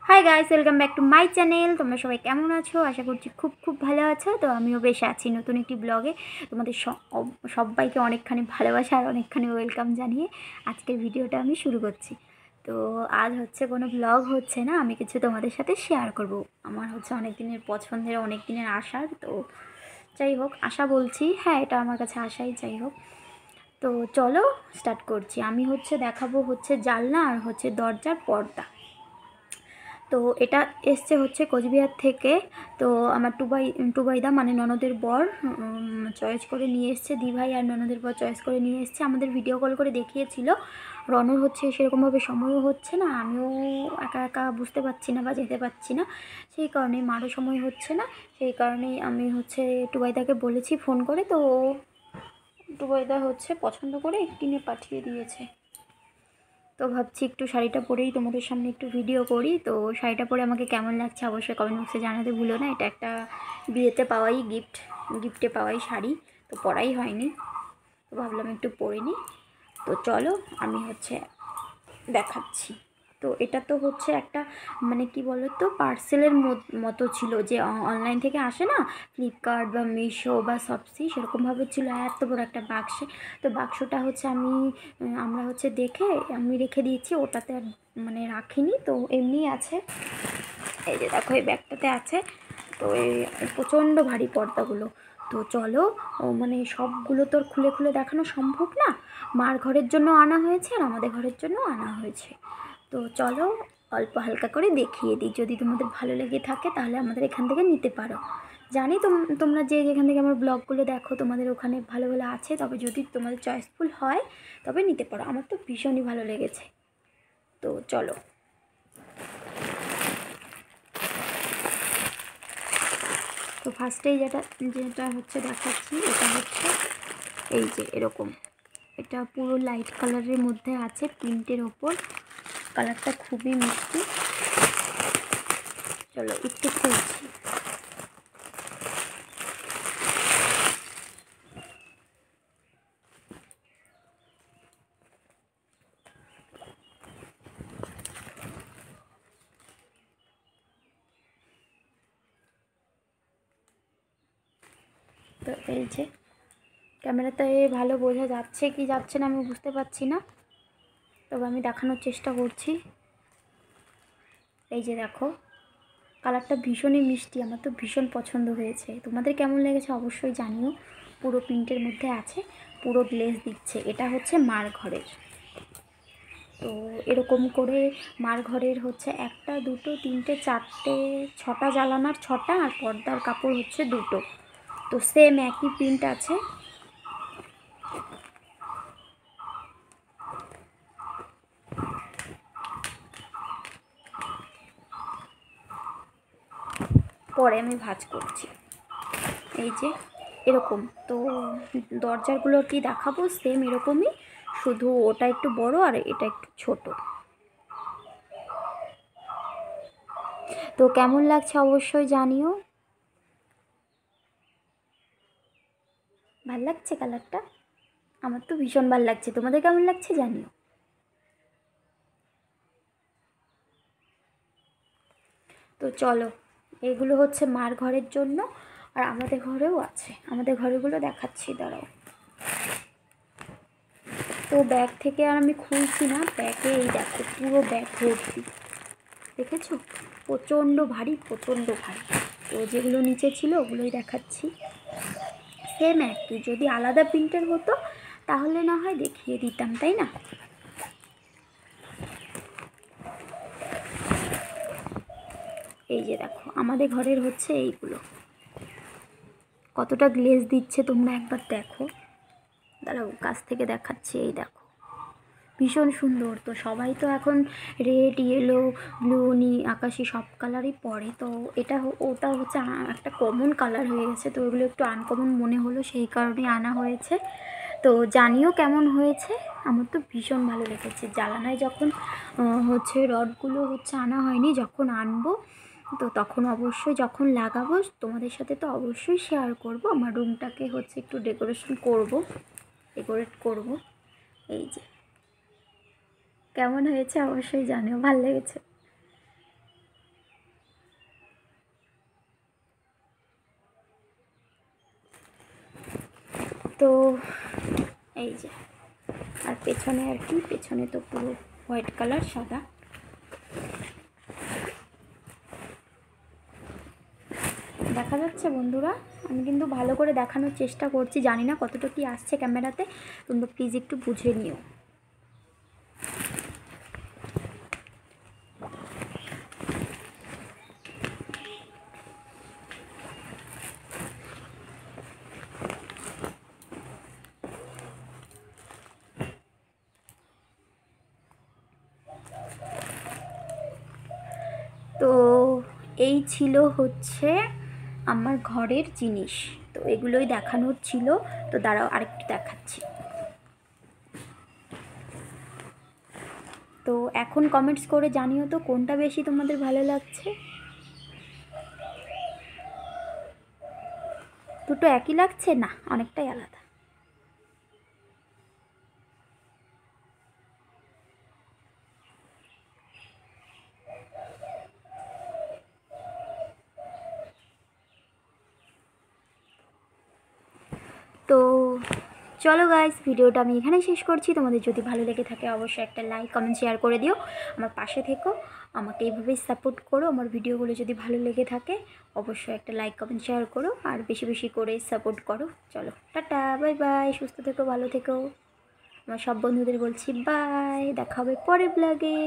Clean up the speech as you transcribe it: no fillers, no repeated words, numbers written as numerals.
Hi guys, welcome back to my channel. তোমরা সবাই কেমন আছো? আশা করছি খুব খুব ভালো আছো। তো আমিও বেশ আছি নতুন একটি ব্লগে। তোমাদের সবাইকে অনেকখানি ভালোবাসা আর অনেকখানি ওয়েলকাম জানিয়ে আজকের ভিডিওটা আমি শুরু করছি। তো আজ হচ্ছে কোনো ব্লগ হচ্ছে না, আমি কিছু তোমাদের সাথে শেয়ার করব। আমার হচ্ছে অনেক দিনের পছন্দের, অনেক দিনের আশার। তো যাই হোক, আশা বলছি, হ্যাঁ এটা আমার কাছে আশাই। যাই হোক, তো চলো স্টার্ট করছি। আমি দেখাবো জানলা আর দরজার পর্দা। তো এটা এসছে কোচবিহার থেকে। তো আমার টুবাইদা মানে ননদের বর চয়েস করে নিয়ে এসছে। দিভাই আর ননদের বর চয়েস করে নিয়ে এসছে। আমাদের ভিডিও কল করে দেখিয়েছিল। রনর সেরকমভাবে সময়ও হচ্ছে না, আমিও একা একা বুঝতে পারছি না বা যেতে পারছি না, সেই কারণে মারও সময় হচ্ছে না। সেই কারণেই আমি টুবাইদাকে বলেছি ফোন করে। তো টুবাইদা পছন্দ করে কিনে পাঠিয়ে দিয়েছে। তো ভাবছি একটু শাড়িটা পরেই তোমাদের সামনে একটু ভিডিও করি। তো শাড়িটা পরে আমাকে কেমন লাগছে অবশ্যই কমেন্ট বক্সে জানাতে ভুলো না। এটা একটা বিয়েতে পাওয়াই গিফটে পাওয়াই শাড়ি, তো পরাই হয়নি, তো ভাবলাম একটু পরে নিই। তো চলো আমি দেখাচ্ছি। তো এটা তো একটা মানে কি বলো তো, পার্সেলের মতো ছিল, যে অনলাইন থেকে আসে না, ফ্লিপকার্ট বা মিশো বা শপসি, সেরকমভাবে ছিল এত বড় একটা বাক্সে। তো বাক্সটা আমরা দেখে আমি রেখে দিয়েছি, ওটাতে আর মানে রাখিনি, তো এমনি আছে। এই যে দেখো, এই ব্যাগটাতে আছে। তো এই প্রচণ্ড ভারী পর্দাগুলো। তো চলো, মানে সবগুলো তো খুলে খুলে দেখানো সম্ভব না। মার ঘরের জন্য আনা হয়েছে আর আমাদের ঘরের জন্য আনা হয়েছে। তো চলো অল্প হালকা করে দেখিয়ে দিই, যদি তোমাদের ভালো লেগে থাকে তাহলে আমাদের এখান থেকে নিতে পারো। জানি তোমরা যে যেখান থেকে আমার ব্লগগুলো দেখো তোমাদের ওখানে ভালো ভালো আছে, তবে যদি তোমাদের চয়েসফুল হয় তবে নিতে পারো। আমার তো ভীষণই ভালো লেগেছে। তো চলো, তো ফার্স্টেই যেটা দেখাচ্ছি, এটা এই যে এরকম। এটা পুরো লাইট কালারের মধ্যে আছে, প্রিন্টের ওপর। কালারটা খুবই মিষ্টি। চলো একটু খুলছি। তো এই যে ক্যামেরাতে ভালো বোঝা যাচ্ছে কি যাচ্ছে না আমি বুঝতে পারছি না, তবে আমি দেখানোর চেষ্টা করছি। এই যে দেখো, কালারটা ভীষণই মিষ্টি, আমার তো ভীষণ পছন্দ হয়েছে। তোমাদের কেমন লেগেছে অবশ্যই জানিও। পুরো প্রিন্টের মধ্যে আছে, পুরো গ্লেজ দিচ্ছে। এটা মার ঘরের। তো এরকম করে মার ঘরের একটা, দুটো, তিনটে, চারটে, ছটা জালানার ছটা, আর পর্দার কাপড় দুটো। তো সেম একই প্রিন্ট আছে। পরে আমি ভাঁজ করছি। এই যে এরকম। তো দরজাগুলো কি দেখাবো, সেম এরকমই, শুধু ওটা একটু বড় আর এটা একটু ছোট। তো কেমন লাগছে অবশ্যই জানিও। ভাল লাগছে কালারটা? আমার তো ভীষণ ভাল লাগছে, তোমাদের কেমন লাগছে জানিও। তো চলো, এগুলো মার ঘরের জন্য, আর আমাদের ঘরেও আছে। আমাদের ঘরেগুলো দেখাচ্ছি, দাঁড়াও। তো ব্যাগ থেকে আর আমি খুলছি না, ব্যাগে এই দেখো পুরো ব্যাগ ভর্তি, দেখেছো? প্রচণ্ড ভারী, প্রচণ্ড ভারী। তো যেগুলো নিচে ছিল ওগুলোই দেখাচ্ছি। সেম একই, যদি আলাদা প্রিন্টের হতো তাহলে না হয় দেখিয়ে দিতাম, তাই না? এই যে দেখো, আমাদের ঘরের এইগুলো কতটা গ্লেজ দিচ্ছে তোমরা একবার দেখো। দাঁড়াও কাছ থেকে দেখাচ্ছি। এই দেখো, ভীষণ সুন্দর। তো সবাই তো এখন রেড, ইয়েলো, ব্লু, আকাশি সব কালারই পরে। তো ওটা একটা কমন কালার হয়ে গেছে, তো ওগুলো একটু আনকমন মনে হলো, সেই কারণেই আনা হয়েছে। তো জানিও কেমন হয়েছে। আমার তো ভীষণ ভালো লেগেছে। জ্বালানায় যখন রডগুলো আনা হয়নি, যখন আনবো তো তখন অবশ্যই যখন লাগাবো তোমাদের সাথে তো অবশ্যই শেয়ার করব। আমার রুমটাকে একটু ডেকোরেট করব। এই যে কেমন হয়েছে অবশ্যই জানিও, ভালো লেগেছে। তো এই যে, আর পেছনে আর কি, পেছনে তো পুরো হোয়াইট কালার, সাদা। দেখা যাচ্ছে বন্ধুরা? আমি কিন্তু ভালো করে দেখানোর চেষ্টা করছি, জানি না কতটা কি আসছে ক্যামেরাতে, তোমরা প্লিজ একটু বুঝে নিও। তো এই ছিল হচ্ছে আমার ঘরের জিনিস, তো এগুলোই দেখানোর ছিল। তো দাঁড়াও আরেকটু দেখাচ্ছি। তো এখন কমেন্টস করে জানিও তো কোনটা বেশি তোমাদের ভালো লাগছে। দুটো একই লাগছে? না, অনেকটাই আলাদা। তো চলো গাইস, ভিডিওটা আমি এখানেই শেষ করছি। তোমাদের যদি ভালো লেগে থাকে অবশ্যই একটা লাইক কমেন্ট শেয়ার করে দিও, আমার পাশে থেকো, আমাকে এইভাবেই সাপোর্ট করো। আমার ভিডিওগুলো যদি ভালো লেগে থাকে অবশ্যই একটা লাইক কমেন্ট শেয়ার করো, আর বেশি বেশি করে সাপোর্ট করো। চলো টাটা, বাই বাই, সুস্থ থেকো, ভালো থেকো। আমার সব বন্ধুদের বলছি বাই, দেখা হবে পরের ব্লগে।